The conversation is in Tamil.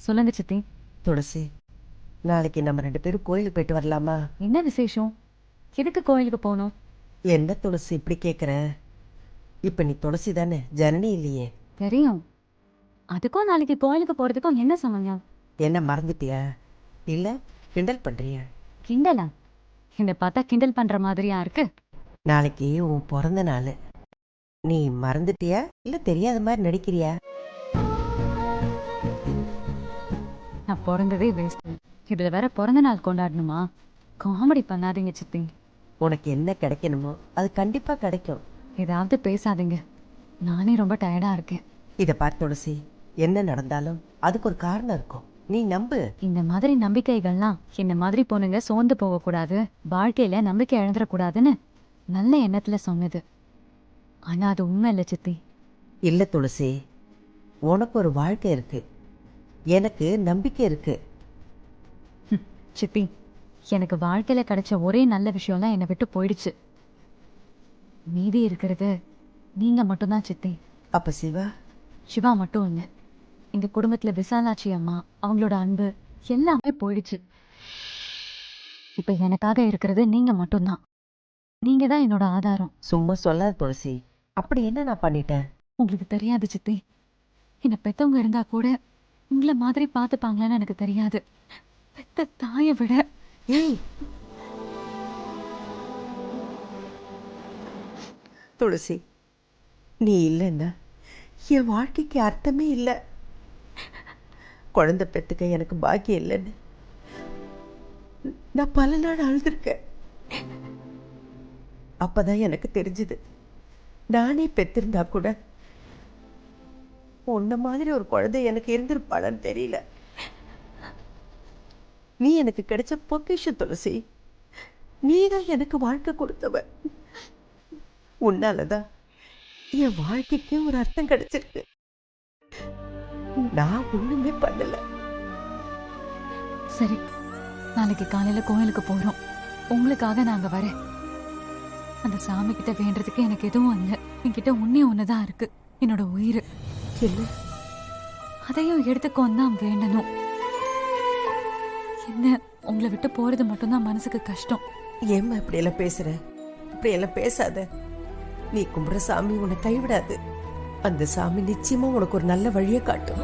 சொல்லுங்க சித்தி. துளசி, நாளைக்கு நம்ம 2 பேரும் கோயிலுக்கு போயிட்டு வரலாமா? என்ன விசேஷம்? எதுக்கு கோயிலுக்கு போகணும்? என்ன துளசி இப்படி கேட்குற? இப்போ நீ துளசி தானே, ஜனனி இல்லையே. தெரியும். அதுக்கும் நாளைக்கு கோயிலுக்கு போறதுக்கும் என்ன சம்பந்தம்? என்ன மறந்துட்டியா? இல்லை கிண்டல் பண்ணுறியா? கிண்டலா? என்னை பார்த்தா கிண்டல் பண்ற மாதிரியா இருக்கு? நாளைக்கு உன் பிறந்த நாள். நீ மறந்துட்டியா இல்லை தெரியாத மாதிரி நடிக்கிறியா? நான் பிறந்ததே வேஸ்ட். இதுல வேற பிறந்த நாள் கொண்டாடணுமா? காமெடி பண்ணாதீங்க சித்தி. உனக்கு என்ன கிடைக்கணுமோ அது கண்டிப்பாக கிடைக்கும். ஏதாவது பேசாதீங்க. நானே ரொம்ப டயர்டா இருக்கேன். இதை பார்த்து துளசி, என்ன நடந்தாலும் அதுக்கு ஒரு காரணம் இருக்கும். நீ நம்பு. இந்த மாதிரி நம்பிக்கைகள்லாம் இந்த மாதிரி பொண்ணுங்க சோர்ந்து போகக்கூடாது, வாழ்க்கையில நம்பிக்கை இழந்துடக்கூடாதுன்னு நல்ல எண்ணத்துல சொன்னது. ஆனா அது உண்மை இல்லை சித்தி. இல்லை துளசி, உனக்கு ஒரு வாழ்க்கை இருக்கு, எனக்கு நம்பிக்கை இருக்கு. சித்தி, எனக்கு வாழ்க்கையில கிடைச்ச ஒரே நல்ல விஷயம்லாம் என்னை விட்டு போயிடுச்சு. மீதி இருக்கிறது நீங்க மட்டும்தான் சித்தி. அப்ப சிவா? சிவா மட்டும் இல்லை, இந்த குடும்பத்துல விசாலாட்சி அம்மா, அவங்களோட அன்பு எல்லாமே போயிடுச்சு. இப்ப எனக்காக இருக்கிறது நீங்க மட்டும்தான். நீங்க தான் என்னோட ஆதாரம். சும்மா சொல்லாத துளசி, அப்படி என்ன நான் பண்ணிட்டேன்? உங்களுக்கு தெரியாது சித்தி. என்னை பெத்தவங்க இருந்தா கூட உங்களை மாதிரி பார்த்துப்பாங்களான்னு எனக்கு தெரியாது. பெத்த தாயை விட. ஏய் துளசி, நீ இல்லைன்னா என் வாழ்க்கைக்கு அர்த்தமே இல்லை. குழந்தை பெற்றுக்க எனக்கு பாக்கியம் இல்லைன்னு நான் பல நாள் அழுதுருக்கேன். அப்பதான் எனக்கு தெரிஞ்சது, நானே பெற்றிருந்தா கூட உன்ன மாதிரி ஒரு குழந்தை எனக்கு இருந்திருப்பாளான்னு தெரியல. நீ எனக்கு கிடைச்ச பொக்கிஷம் துளசி. நீதான் எனக்கு வாழ்க்கை கொடுத்தவ. உன்னாலதான் என் வாழ்க்கைக்கு ஒரு அர்த்தம் கிடைச்சிருக்கு. நான் ஒண்ணுமே பண்ணல. சரி, நாளைக்கு காலையில கோயிலுக்கு போறோம். உங்களுக்காக நாங்க வரேன். அந்த சாமி கிட்ட வேண்டதுக்கு எனக்கு எதுவும் இல்லை. என்கிட்ட ஒண்ணுதான் இருக்கு, என்னோட உயிர். என்ன? அதையும் எடுத்துக்கோன்னு தான் வேண்டணும். என்ன, உங்களை விட்டு போறது மட்டும்தான் மனசுக்கு கஷ்டம். ஏம்மா இப்படி எல்லாம் பேசுற? இப்படி எல்லாம் பேசாத. நீ கும்பிடுற சாமி உன்னை கைவிடாது. அந்த சாமி நிச்சயமா உனக்கு ஒரு நல்ல வழியை காட்டும்.